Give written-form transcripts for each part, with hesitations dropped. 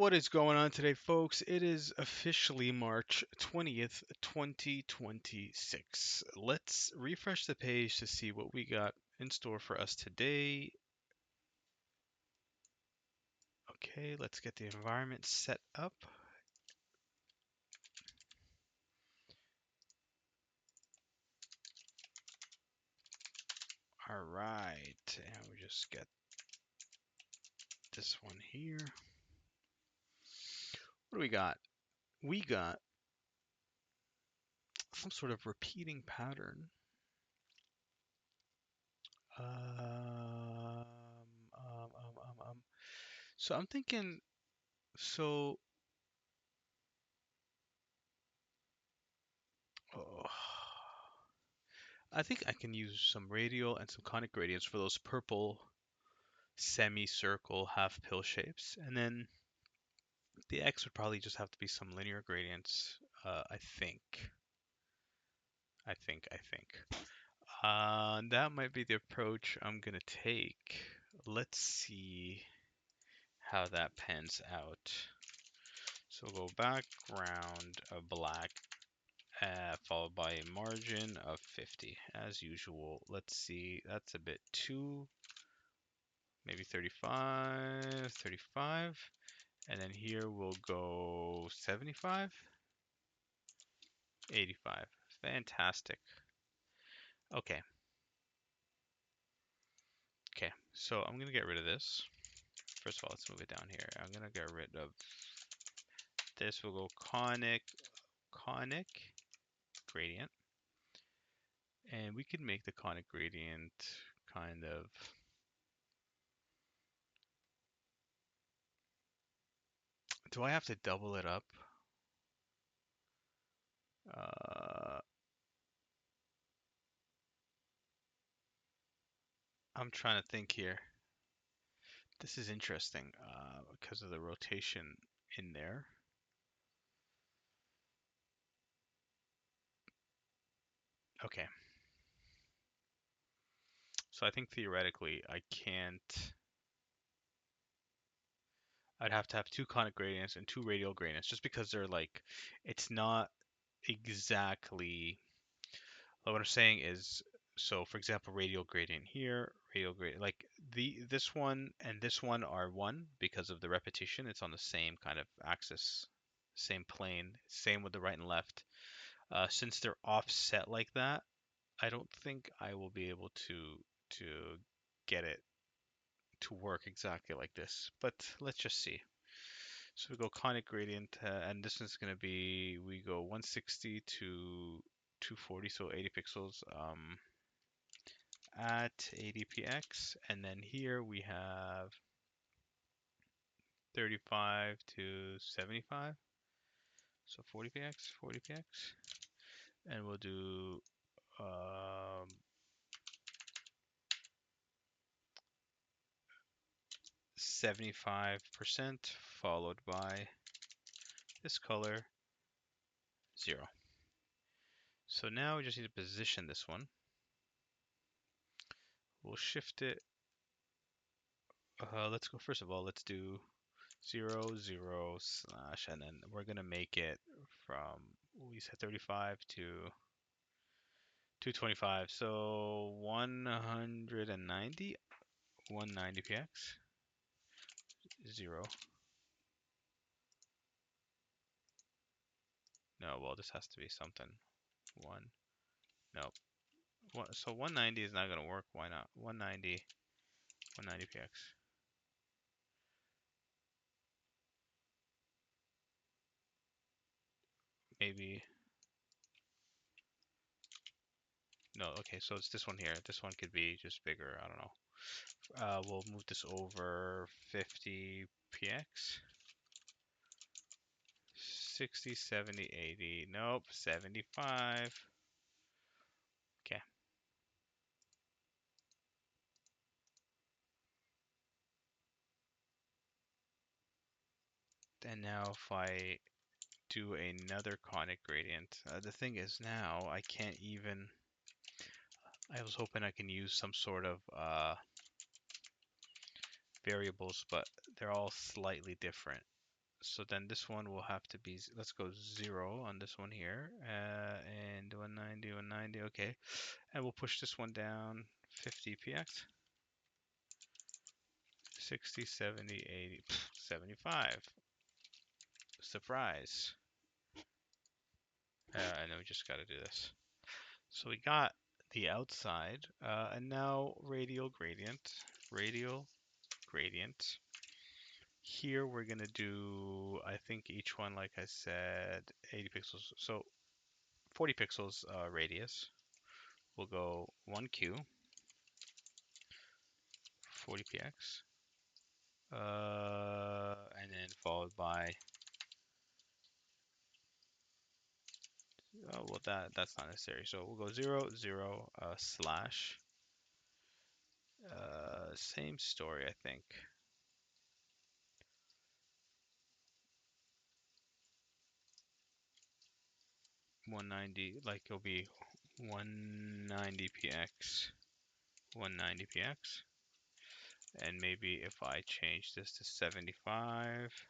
What is going on today, folks? It is officially March 20th, 2026. Let's refresh the page to see what we got in store for us today. Okay, let's get the environment set up. All right, and we just get this one here. What do we got? We got some sort of repeating pattern. Um, um, um, um. So I'm thinking, so, oh, I think I can use some radial and some conic gradients for those purple semicircle half pill shapes. And then the X would probably just have to be some linear gradients, I think. I think. That might be the approach I'm gonna take. Let's see how that pans out. So we'll go background of black, followed by a margin of 50, as usual. Let's see, that's a bit too, maybe 35, 35. And then here we'll go 75, 85. Fantastic. Okay, okay. So I'm gonna get rid of this. First of all, let's move it down here. I'm gonna get rid of this. We'll go conic gradient. And we could make the conic gradient kind of, do I have to double it up? Uh, I'm trying to think here. This is interesting because of the rotation in there. Okay, so I think theoretically I can't. I'd have to have two conic gradients and two radial gradients just because they're like, it's not exactly. What I'm saying is, so for example, radial gradient here, radial gradient, like this one and this one are one because of the repetition. It's on the same kind of axis, same plane, same with the right and left. Since they're offset like that, I don't think I will be able to get it to work exactly like this. But let's just see. So we go conic gradient, and this is going to be, we go 160 to 240, so 80 pixels at 80px. And then here we have 35 to 75, so 40px, 40px. And we'll do 75% followed by this color 0. So now we just need to position this one. We'll shift it. Let's go, first of all, let's do 0, 0, slash, and then we're going to make it from, we said 35 to 225. So 190, 190px, 0. No, well, this has to be something. 1, no. So 190 is not going to work. Why not? 190, 190px. Maybe. No, okay, so it's this one here. This one could be just bigger. I don't know. We'll move this over 50px. 60, 70, 80. Nope, 75. Okay. And now if I do another conic gradient, the thing is now I can't even. I was hoping I can use some sort of variables, but they're all slightly different. So then this one will have to be, let's go 0 on this one here, and 190, 190, okay. And we'll push this one down 50 px, 60, 70, 80, 75. Surprise. And then we just got to do this. So we got the outside, and now radial gradient, radial gradient. Here we're gonna do, I think each one, like I said, 80 pixels. So 40 pixels radius. We'll go 1q, 40px, and then followed by, oh, well that's not necessary. So we'll go 0, 0, slash, same story, I think. 190, like it'll be 190px, 190px, and maybe if I change this to 75,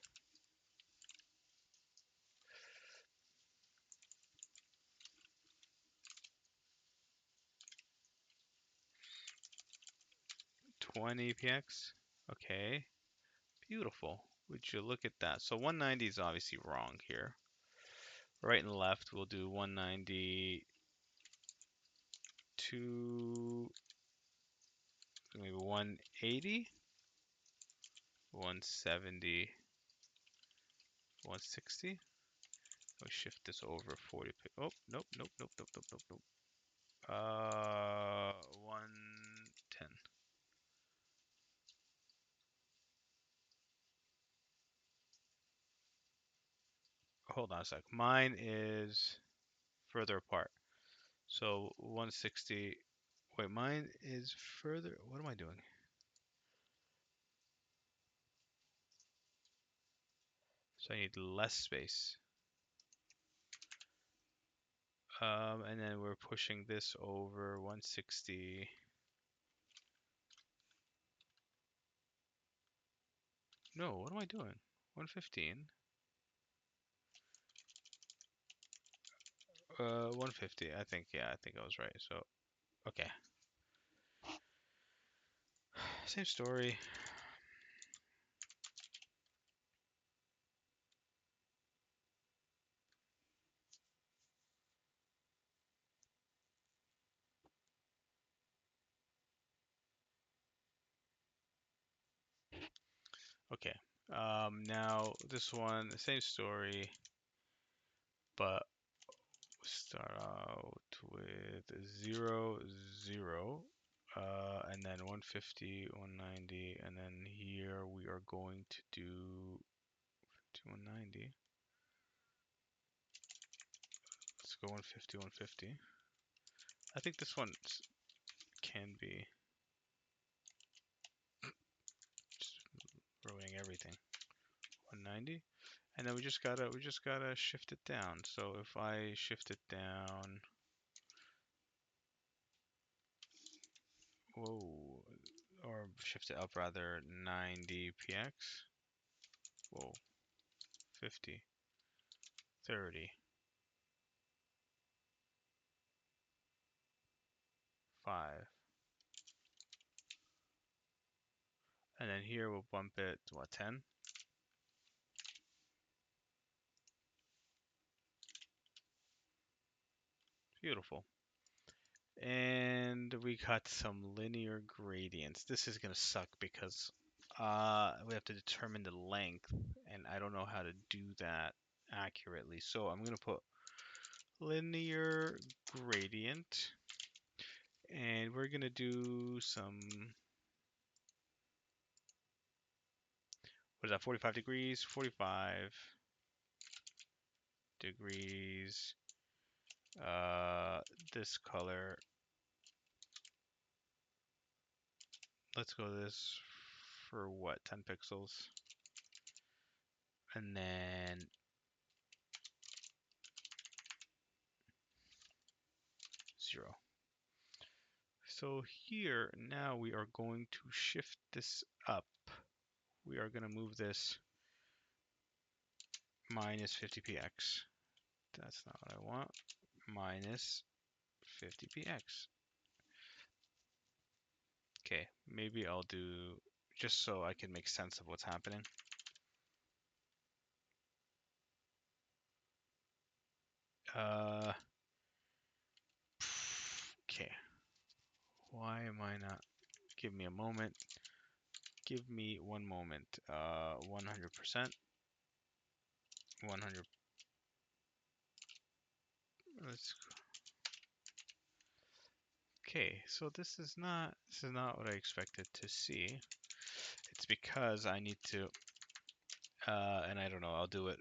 20px, okay, beautiful. Would you look at that? So 190 is obviously wrong here. Right and left, we'll do 190 to maybe 180, 170, 160. We'll shift this over 40. Oh, nope, nope, nope, nope, nope, nope, nope. 110. Hold on a sec. Mine is further apart. So 160. Wait, mine is further. What am I doing? So I need less space. And then we're pushing this over 160. No, what am I doing? 115. 150. I think, yeah, I think I was right. So, okay. Same story. Okay. Now this one, the same story, but start out with 0, 0, and then 150, 190, and then here we are going to do 190. Let's go 150, 150. I think this one can be just ruining everything. 190, and then we just gotta shift it down. So if I shift it down, whoa, or shift it up rather, 90px. Whoa, 50, 30, 5. And then here we'll bump it to what, 10? Beautiful. And we got some linear gradients. This is gonna suck because we have to determine the length, and I don't know how to do that accurately. So I'm gonna put linear gradient, and we're gonna do some, what is that, 45 degrees, 45 degrees, this color. Let's go this for what, 10 pixels, and then 0. So here, now we are going to shift this up. We are going to move this minus 50px. That's not what I want. Minus 50px. Okay, maybe I'll do, just so I can make sense of what's happening. Okay. Why am I not? Give me a moment. Give me one moment. 100%. 100. Let's. Okay, so this is not what I expected to see. It's because I need to, and I don't know. I'll do it.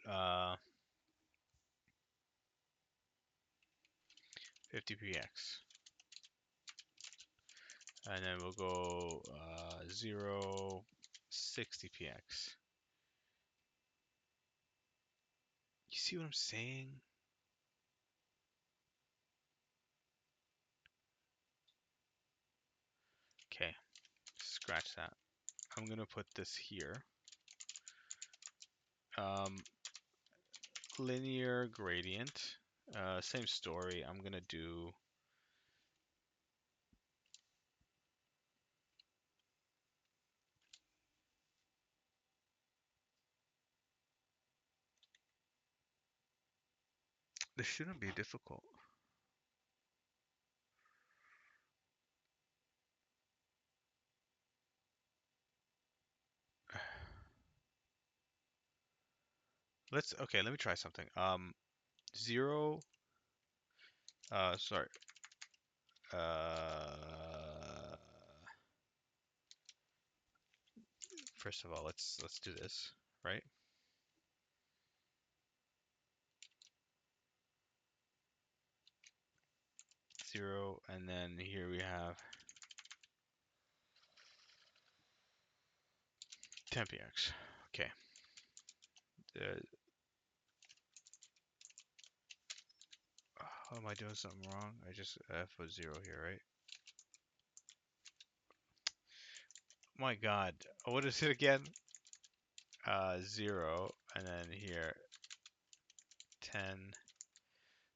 50px, and then we'll go 0, 60px. You see what I'm saying? Okay, scratch that. I'm gonna put this here. Um, Linear gradient. Same story. I'm gonna do. This shouldn't be difficult. Okay, let me try something. 0, sorry. Uh, First of all, let's do this, right? 0, and then here we have 10px. Okay. Uh, how am I doing something wrong? I just put 0 here, right? My God, what is it again? 0, and then here 10.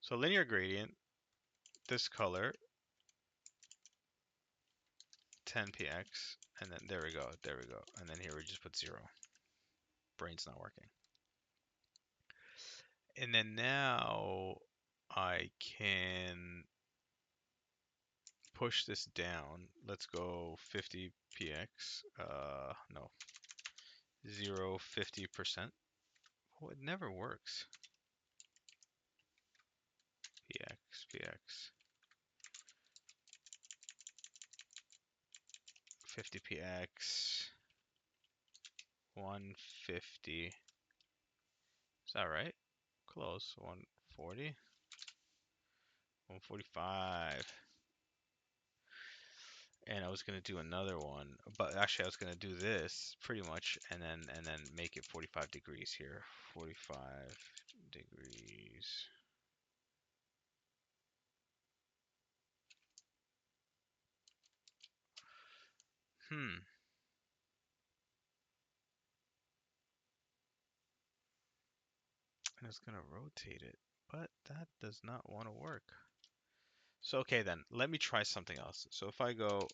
So linear gradient, this color, 10px, and then there we go, and then here we just put 0. Brain's not working. And then now I can push this down. Let's go 50px. No, 0, 50%. Oh, it never works. Px, 50px, 150. Is that right? Close. 140, 145. And I was gonna do another one, but actually I was gonna do this pretty much, and then make it 45 degrees here. 45 degrees. Hmm. And it's gonna rotate it, but that does not want to work. So okay then, let me try something else. So if I go,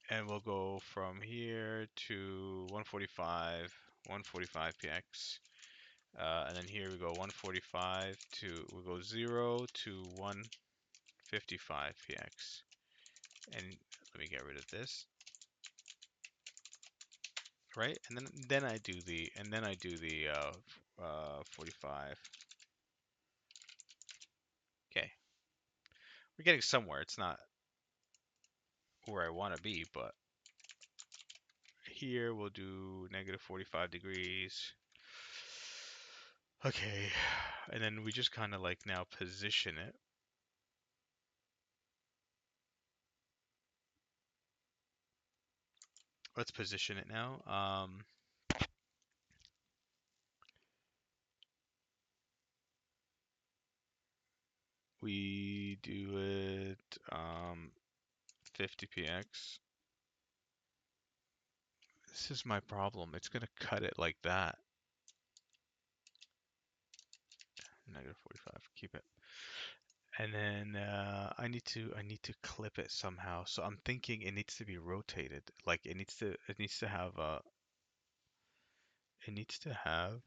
and we'll go from here to 145, 145px. And then here we go 145 to, we'll go 0 to 155px. And let me get rid of this, right? And then I do the 45. Okay, we're getting somewhere. It's not where I want to be, but here we'll do negative 45 degrees. Okay, and then we just kind of like now position it. Let's position it now. We do it 50px. This is my problem. It's gonna cut it like that. -45. Keep it. And then I need to clip it somehow. So I'm thinking it needs to be rotated. Like it needs to have it needs to have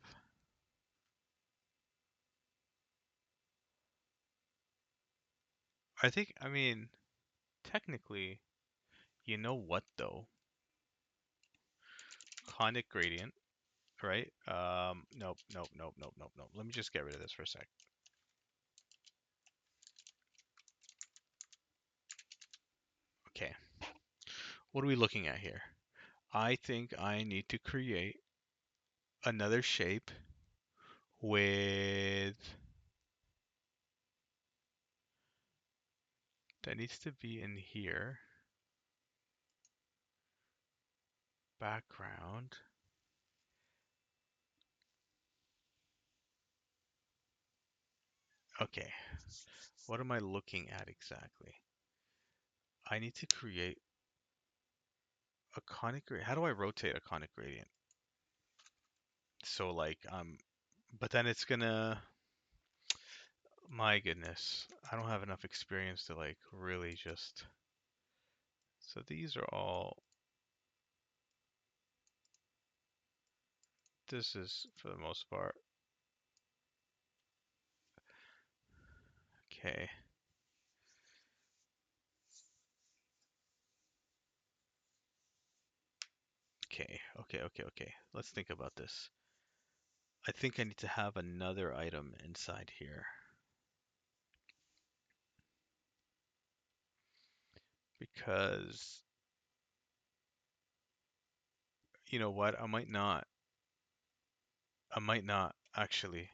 I mean technically, you know what though? Conic gradient, right? Nope, nope, nope, nope, nope, nope. Let me just get rid of this for a sec. Okay. What are we looking at here? I think I need to create another shape with that needs to be in here. Background. Okay. What am I looking at exactly? I need to create a conic gradient. How do I rotate a conic gradient? So like but then it's gonna my goodness. I don't have enough experience to like really just so these are all this is for the most part. Okay. Okay. Let's think about this. I think I need to have another item inside here because you know what? I might not actually.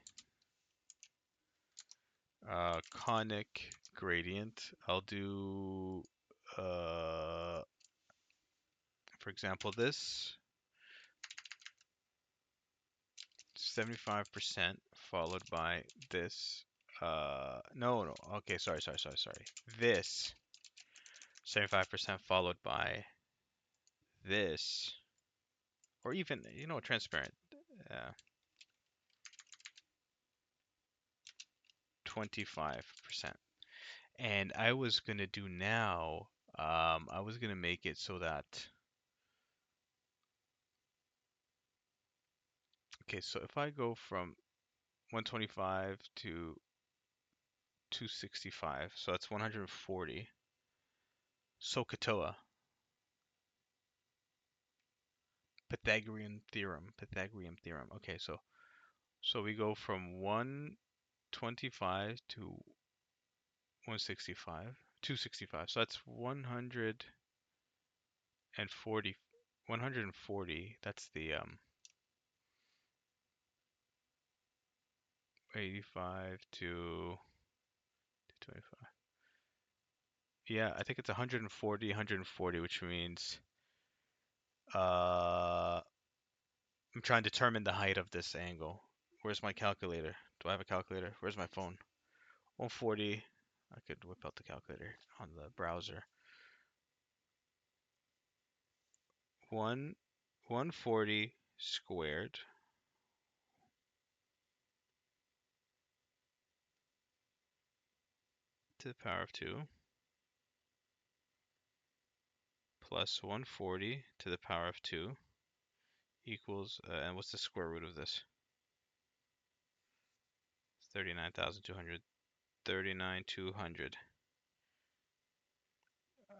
Conic gradient. I'll do, for example, this 75% followed by this. No. Okay, sorry. This 75% followed by this, or even, transparent. Uh, 25%. And I was gonna do now, I was gonna make it so that, okay, so if I go from 125 to 265, so that's 140. SOHCAHTOA, Pythagorean theorem. Okay, so we go from 125 to 165, 265. So that's 140, 140. That's the 85 to 25. Yeah, I think it's 140, which means uh I'm trying to determine the height of this angle. Where's my calculator? Do I have a calculator? Where's my phone? 140. I could whip out the calculator on the browser. 1 140 squared to the power of 2 plus 140 to the power of 2 equals, and what's the square root of this? 39,200. 39,200.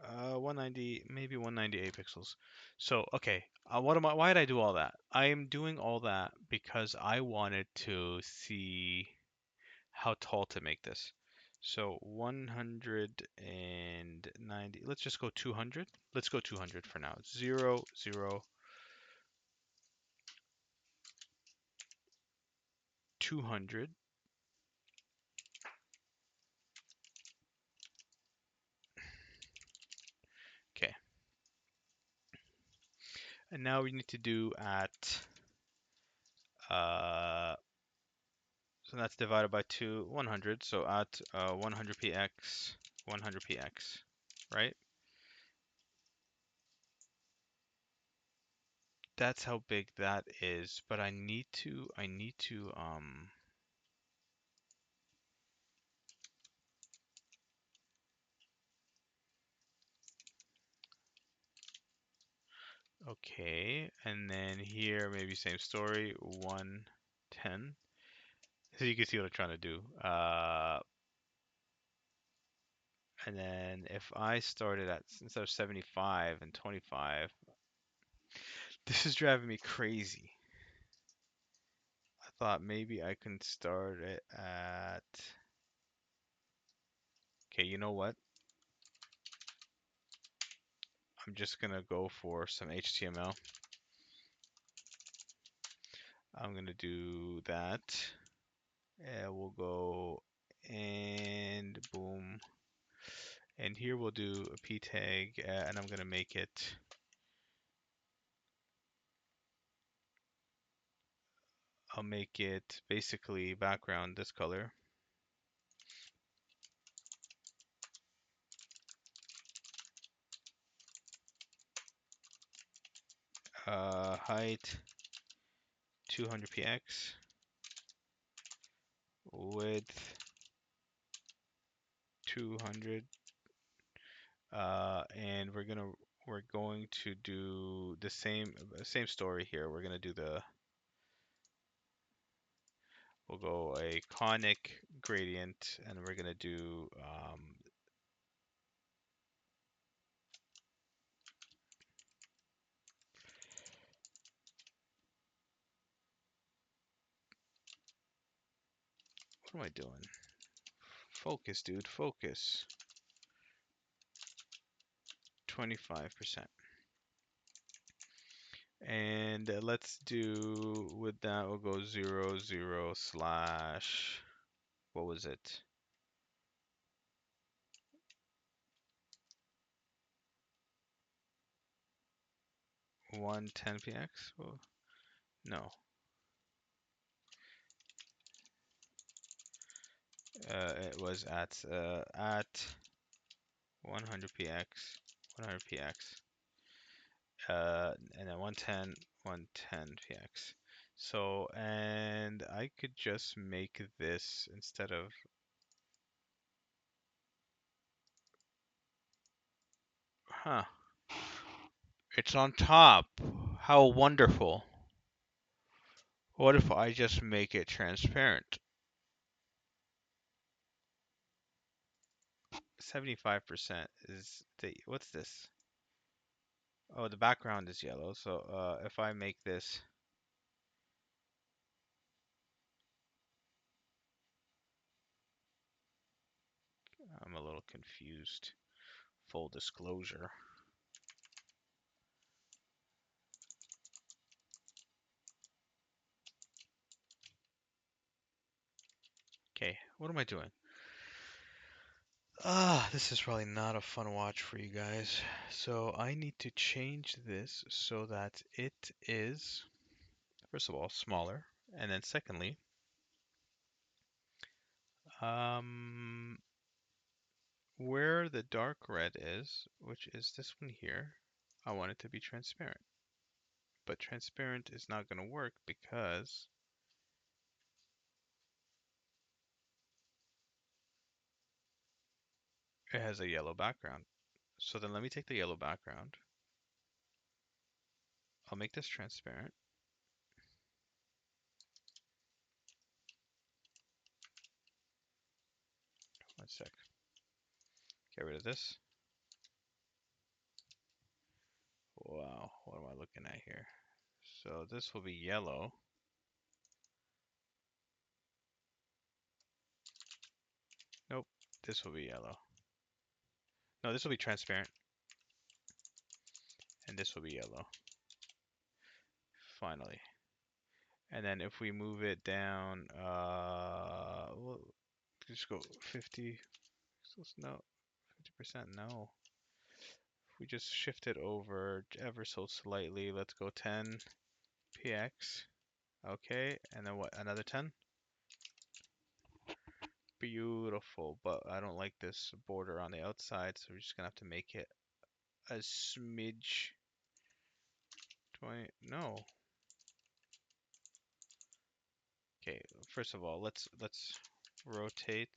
190, maybe 198 pixels. So, okay, why did I do all that? I am doing all that because I wanted to see how tall to make this. So 190, let's just go 200. Let's go 200 for now. 0, 0, 200. Okay. And now we need to do at, uh, so that's divided by 100. So at 100px, 100px, right? That's how big that is, but I need to Okay, and then here maybe same story, 110. So you can see what I'm trying to do. And then if I started at, instead of 75 and 25, this is driving me crazy. I thought maybe I can start it at, okay, you know what? I'm just gonna go for some HTML. I'm gonna do that. We'll go and boom. And here we'll do a p tag, and I'm gonna make it. I'll make it basically background this color. Height 200px. Width 200. And we're going to do the same story here. We're gonna do we'll go a conic gradient, and we're gonna do what am I doing? Focus, dude, focus. 25%. And let's do, with that, we'll go 0, 0 slash, what was it? 110px? Oh, no. It was at 100px, 100px, and then 110, 110px. So, and I could just make this instead of, huh, it's on top. How wonderful. What if I just make it transparent? 75% is the, what's this? Oh, the background is yellow. So if I make this, I'm a little confused. Full disclosure. Okay, what am I doing? This is probably not a fun watch for you guys. So I need to change this so that it is, first of all, smaller. And then secondly, um, where the dark red is, which is this one here, I want it to be transparent. But transparent is not going to work because it has a yellow background. So then let me take the yellow background. I'll make this transparent. One sec. Get rid of this. Wow, what am I looking at here? So this will be yellow. Nope, this will be yellow. No, this will be transparent. And this will be yellow. Finally. And then if we move it down, we'll just go 50. No, 50%, no. If we just shift it over ever so slightly, let's go 10 px. Okay, and then what? Another 10? Beautiful, but I don't like this border on the outside, so we're just gonna have to make it a smidge. 20, no. Okay, first of all, let's rotate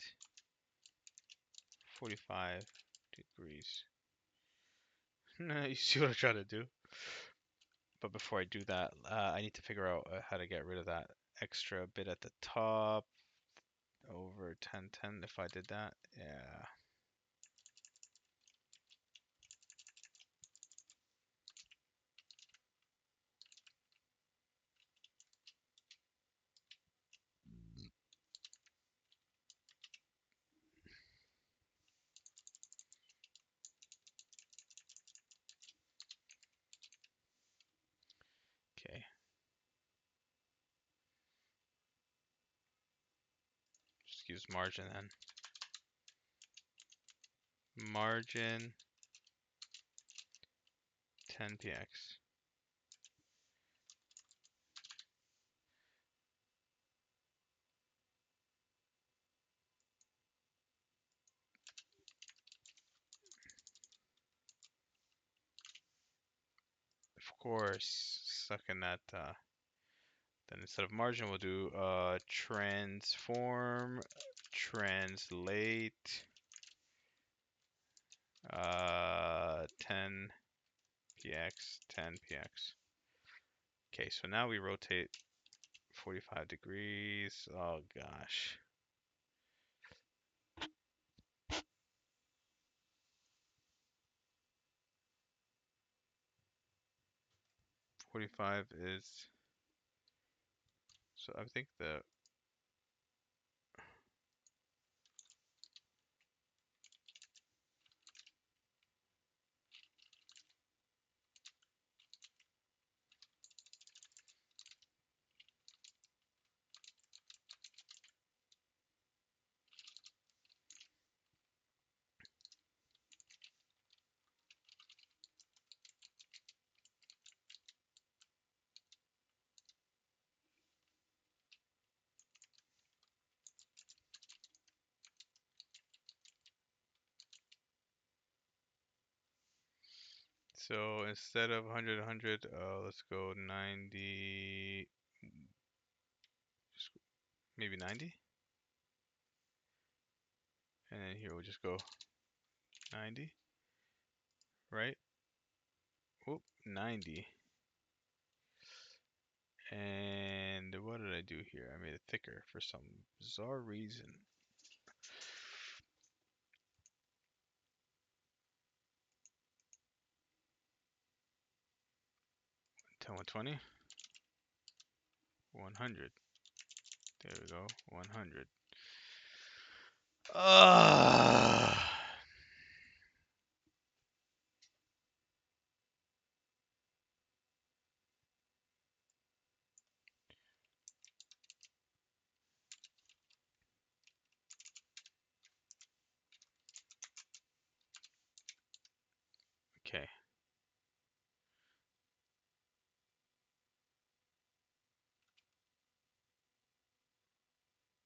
45 degrees. You see what I'm trying to do? But before I do that, I need to figure out how to get rid of that extra bit at the top over 1010 if I did that. Yeah. Okay. Just use margin then. Margin 10px. Of course, stuck in that. Then instead of margin, we'll do transform translate 10px 10px. Okay, so now we rotate 45 degrees. Oh gosh. 45 is, so I think the, so instead of 100, 100, let's go 90, just maybe 90. And then here we'll just go 90, right? Whoop, 90. And what did I do here? I made it thicker for some bizarre reason. 10, 120, 100. There we go, 100. Okay.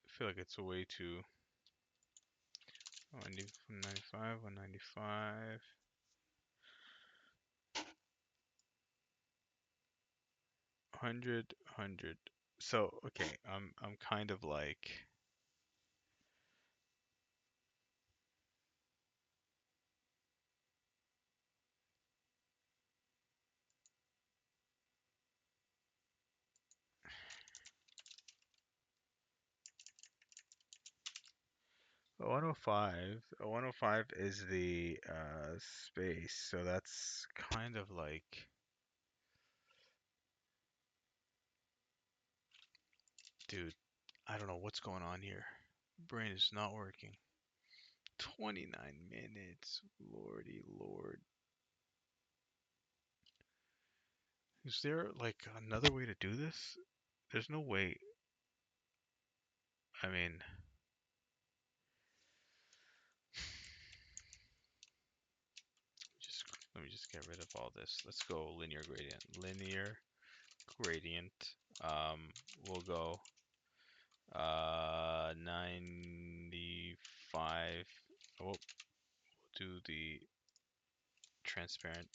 I feel like it's a way to 195, 195. 100, 100. So, okay, I'm kind of like, a 105. A 105 is the space, so that's kind of like, dude, I don't know what's going on here. Brain is not working. 29 minutes, lordy lord. Is there like another way to do this? There's no way. I mean, just let me just get rid of all this. Let's go linear gradient. Linear gradient. We'll go 95. Oh, we'll do the transparent,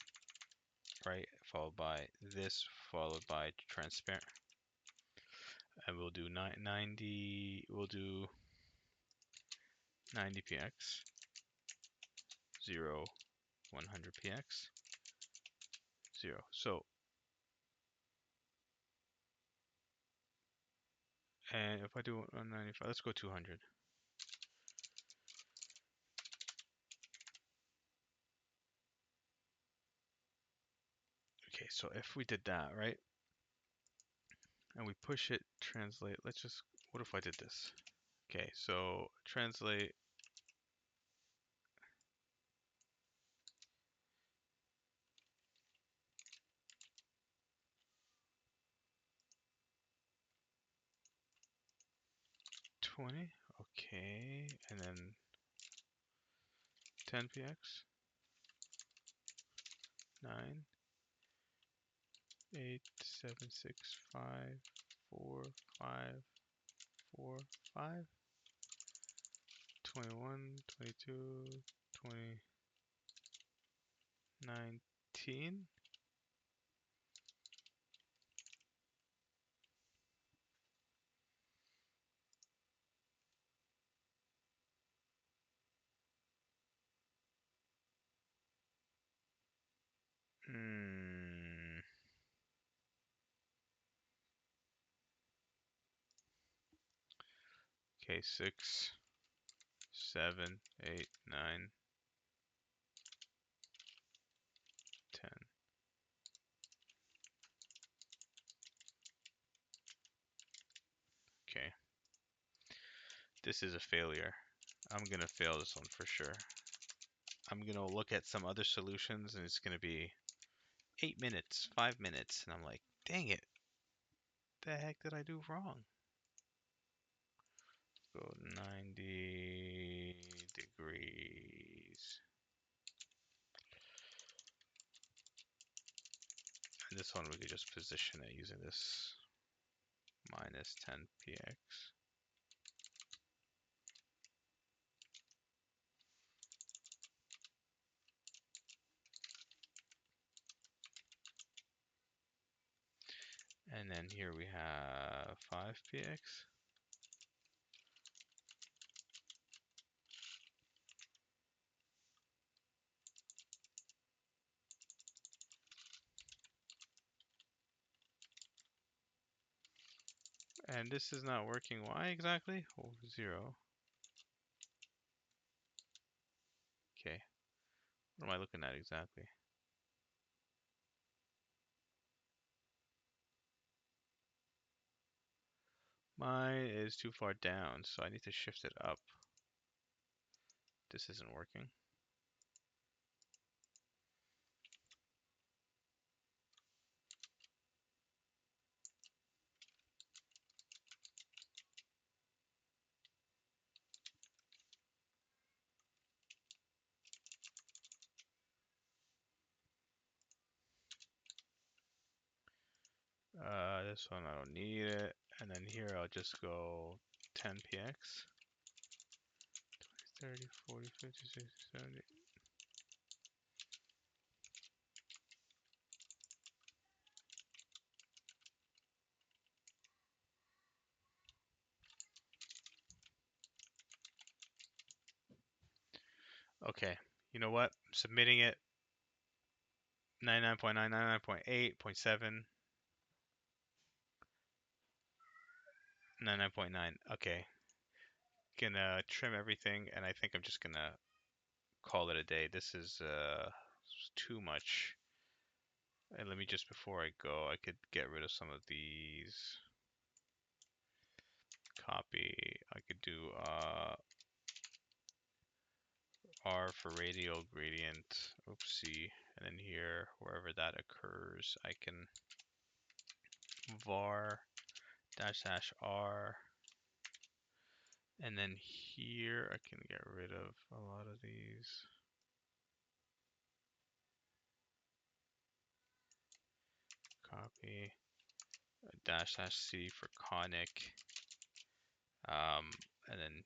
right? Followed by this, followed by transparent. And we'll do 90. We'll do 90px, 0, 100px, 0. So And if I do 195, let's go 200. Okay, so if we did that, right? And we push it, translate, let's just, what if I did this? Okay, so translate 20, okay, and then 10px, 9, 8, 7, 6, 5, 4, 5, 4, 5, 21, 22, 20, 19. Okay, 6, 7, 8, 9, 10. Okay, this is a failure. I'm gonna fail this one for sure. I'm gonna look at some other solutions and it's gonna be 8 minutes, 5 minutes, and I'm like, dang it, the heck did I do wrong? Go 90 degrees. And this one we could just position it using this minus 10px. And then here we have 5px. And this is not working. Why exactly? Oh, 0. Okay. What am I looking at exactly? Mine is too far down, so I need to shift it up. This isn't working. This one I don't need it. And then here I'll just go 10px. 30, 40, 50, 60, 70. Okay, you know what? I'm submitting it 99.9, 99.8, 0.7, 99.9. Okay, gonna trim everything, and I think I'm just gonna call it a day. This is too much. And let me just, before I go, I could get rid of some of these. Copy. I could do R for radial gradient. Oopsie. And then here, wherever that occurs, I can var dash dash R. And then here, I can get rid of a lot of these. Copy. Dash dash C for conic. And then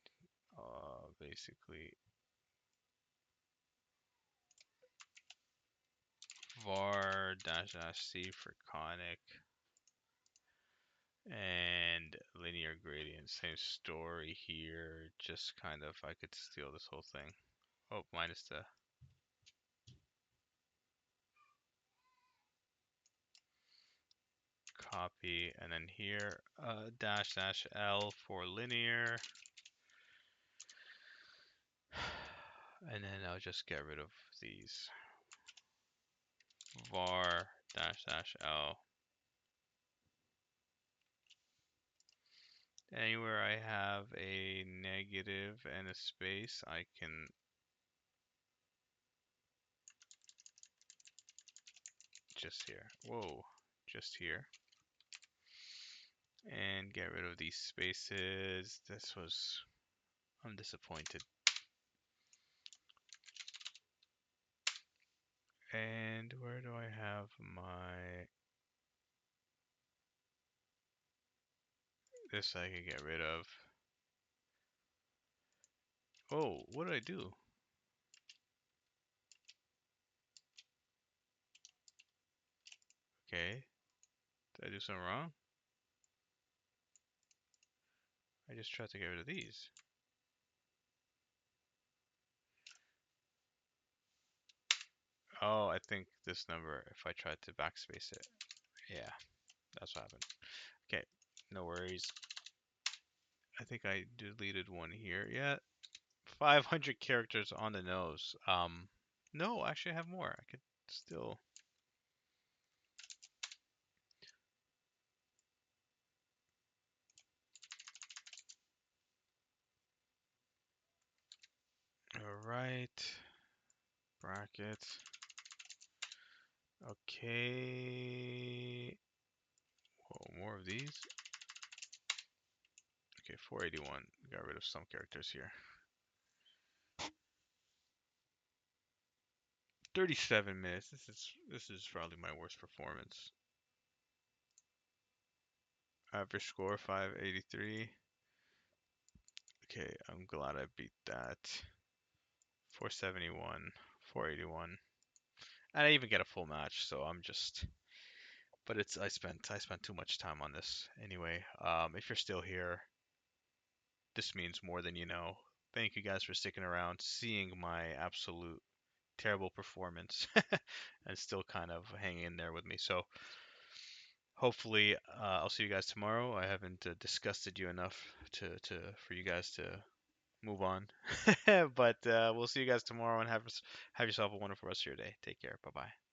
basically var dash dash C for conic. And linear gradient, same story here. Just kind of, I could steal this whole thing. Oh, minus the copy, and then here, dash dash L for linear. And then I'll just get rid of these. Var dash dash L. Anywhere I have a negative and a space, I can just here. Whoa, just here. And get rid of these spaces. I'm disappointed. And where do I have my, this I can get rid of. Oh, what did I do? Okay, did I do something wrong? I just tried to get rid of these. Oh, I think this number, if I tried to backspace it. Yeah, that's what happened. Okay, no worries. I think I deleted one here. Yeah, 500 characters on the nose. No, actually I have more. I could still. All right. Bracket. Okay. Whoa, more of these. Okay, 481. Got rid of some characters here. 37 minutes. This is probably my worst performance. Average score 583. Okay, I'm glad I beat that. 471, 481. And I even get a full match, so I'm just, but it's I spent too much time on this anyway. If you're still here, this means more than you know. Thank you guys for sticking around, seeing my absolute terrible performance, and still kind of hanging in there with me. So hopefully, I'll see you guys tomorrow. I haven't disgusted you enough to for you guys to move on, but we'll see you guys tomorrow and have yourself a wonderful rest of your day. Take care. Bye bye.